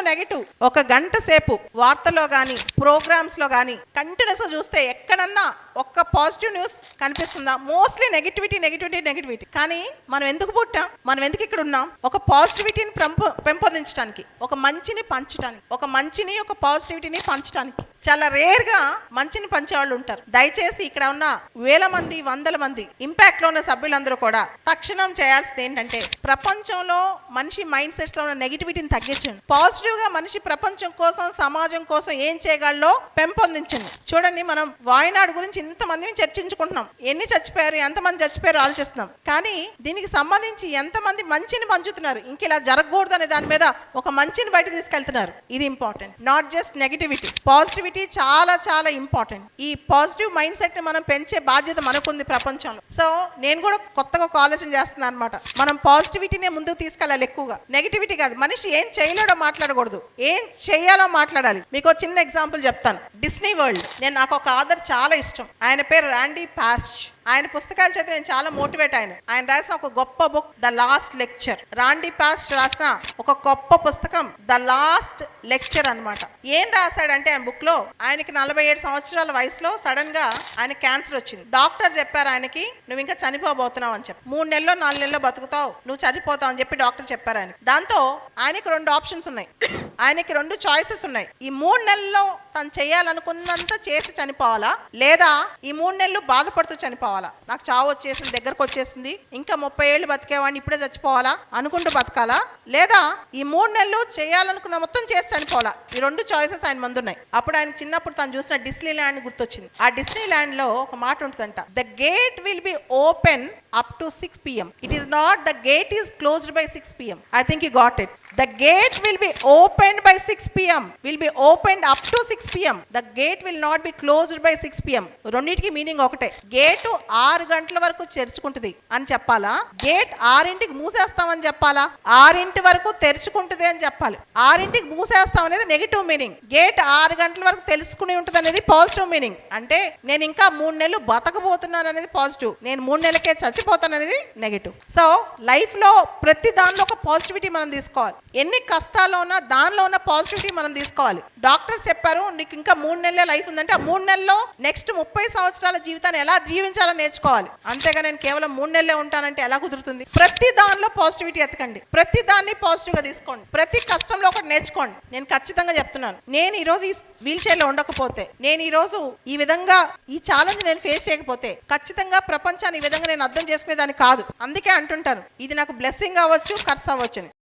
Negative. ఒక గంట సేపు వార్తల్లో కానీ ప్రోగ్రామ్స్ లో కానీ కంటిన్యూస్ చూస్తే ఎక్కడన్నా ఒక్క పాజిటివ్ న్యూస్ కనిపిస్తుందా? Mostly negativity negativity negativity. కానీ మనం ఎందుకు పుట్టాం? మనం ఎందుకు ఇక్కడ ఉన్నాం? ఒక పాజిటివిటీని పెంపొందించడానికి, ఒక మంచిని పంచడానికి, ఒక మంచిని ఒక పాజిటివిటీని పంచడానికి. చాలా రేర్ గా మంచిని పంచేవాళ్ళు ఉంటారు. దయచేసి ఇక్కడ ఉన్న వేల మంది వందల మంది ఇంపాక్ట్ లో ఉన్న సభ్యులందరూ కూడా తక్షణం చేయాల్సింది ఏంటంటే ప్రపంచంలో మనిషి మైండ్ సెట్స్ లో ఉన్న నెగిటివిటీని తగ్గించండి. పాజిటివ్ గా మనిషి ప్రపంచం కోసం సమాజం కోసం ఏం చేయగలరో పెంపొందించండి. చూడండి, మనం వాయనాడు గురించి ఇంతమందిని చర్చించుకుంటున్నాం. ఎన్ని చచ్చిపోయారు, ఎంతమంది చచ్చిపోయారు ఆలోచిస్తున్నాం. కానీ దీనికి సంబంధించి ఎంతమంది మంచిని పంచుతున్నారు, ఇంక ఇలా జరగకూడదు అనే దాని మీద ఒక మంచిని బయట తీసుకెళ్తున్నారు. ఇది important. Not just negativity, positivity చాలా చాలా ఇంపార్టెంట్. ఈ పాజిటివ్ మైండ్ సెట్ ని మనం పెంచే బాధ్యత మనకుంది ప్రపంచంలో. సో నేను కూడా కొత్తగా ఒక ఆలోచన చేస్తున్నాను అనమాట. మనం పాజిటివిటీనే ముందుకు తీసుకెళ్ళాలి, ఎక్కువగా నెగిటివిటీ కాదు. మనిషి ఏం చేయలేడో మాట్లాడకూడదు, ఏం చేయాలో మాట్లాడాలి. మీకు ఒక చిన్న ఎగ్జాంపుల్ చెప్తాను. డిస్నీ వరల్డ్, నాకు ఒక ఆథర్ చాలా ఇష్టం. ఆయన పేరు రాండీ పాస్ట్. ఆయన పుస్తకాలు చదివి నేను చాలా మోటివేట్ అయినా. ఆయన రాసిన ఒక గొప్ప book the last lecture. రాండీ past రాసిన ఒక గొప్ప పుస్తకం ద లాస్ట్ లెక్చర్ అన్నమాట. ఏం రాశాడంటే ఆయన బుక్ లో, ఆయనకి 47 సంవత్సరాల వయసులో సడన్ గా ఆయన క్యాన్సర్ వచ్చింది. డాక్టర్ చెప్పారు ఆయనకి, నువ్వు ఇంకా చనిపోబోతున్నావు అని చెప్పి, 3 నెలలో 4 నెలలో బతుకుతావు, నువ్వు చనిపోతావు అని చెప్పి డాక్టర్ చెప్పారు ఆయన. దాంతో ఆయనకి 2 ఆప్షన్స్ ఉన్నాయి, ఆయనకి 2 చాయిసెస్ ఉన్నాయి. ఈ 3 నెలల్లో తను చేయాలనుకున్నంత చేసి చనిపోవాలా, లేదా ఈ 3 నెలలు బాధపడుతూ చనిపోవాలా. నాకు చావు వచ్చేసింది, దగ్గరకు వచ్చేసింది, ఇంకా 30 ఏళ్ళు బతికేవాడిని, ఇప్పుడే చచ్చిపోవాలా అనుకుంటూ బతకాలా, లేదా ఈ 3 నెలలు చేయాలనుకున్న మొత్తం చేసి చనిపోవాలా. ఈ 2 చాయిసెస్ ఆయన ముందు ఉన్నాయి. అప్పుడు ఆయన చిన్నప్పుడు తను చూసిన డిస్నీ ల్యాండ్ గుర్తొచ్చింది. ఆ డిస్నీ ల్యాండ్ లో ఒక మాట ఉంటుందంట, the gate will be open up to 6 p.m. It is not the gate is closed by 6 p.m. I think you got it. The gate will be opened by 6 p.m. Will be opened up to 6 p.m. The gate will not be closed by 6 p.m. రెండిటికి meaning ఒకటే. Gate 6 గంటల వరకు తెరుచుకుంటుంది అని చెప్పాలా, gate 6ంటికి మూసేస్తామని చెప్పాలా, 6 వరకు తెరుచుకుంటుంది అని చెప్పాలి. 6ంటికి మూసేస్తాం అనేది నెగిటివ్ మీనింగ్, గేట్ 6 గంటల వరకు తెలుసుకుని ఉంటుంది అనేది పాజిటివ్ మీనింగ్. అంటే నేను ఇంకా 3 నెలలు బతకబోతున్నాను అనేది పాజిటివ్, నేను 3 నెలలకే చచ్చిపోతాను అనేది నెగిటివ్. సో లైఫ్ లో ప్రతి దానిలో ఒక పాజిటివిటీ మనం తీసుకోవాలి. ఎన్ని కష్టాల్లో ఉన్నా దానిలో ఉన్న పాజిటివిటీ మనం తీసుకోవాలి. డాక్టర్స్ చెప్పారు నీకు ఇంకా 3 నెలలే లైఫ్ ఉందంటే, ఆ 3 నెలల్లో నెక్స్ట్ 30 సంవత్సరాల జీవితాన్ని ఎలా జీవించాలో నేర్చుకోవాలి. అంతేగా నేను కేవలం 3 నెలలే ఉంటానంటే ఎలా కుదురుతుంది? ప్రతి దానిలో పాజిటివిటీ ఎత్తకండి, ప్రతి దాన్ని పాజిటివ్ గా తీసుకోండి, ప్రతి కష్టంలో ఒకటి నేర్చుకోండి. నేను ఖచ్చితంగా చెప్తున్నాను, నేను ఈ రోజు ఈ వీల్ చైర్ లో ఉండకపోతే, నేను ఈ రోజు ఈ విధంగా ఈ ఛాలెంజ్ నేను ఫేస్ చేయకపోతే, ఖచ్చితంగా ప్రపంచాన్ని ఈ విధంగా నేను అర్థం చేసుకునేదాన్ని కాదు. అందుకే అంటుంటాను, ఇది నాకు బ్లెస్సింగ్ అవ్వచ్చు, కర్స్ అవ్వచ్చు.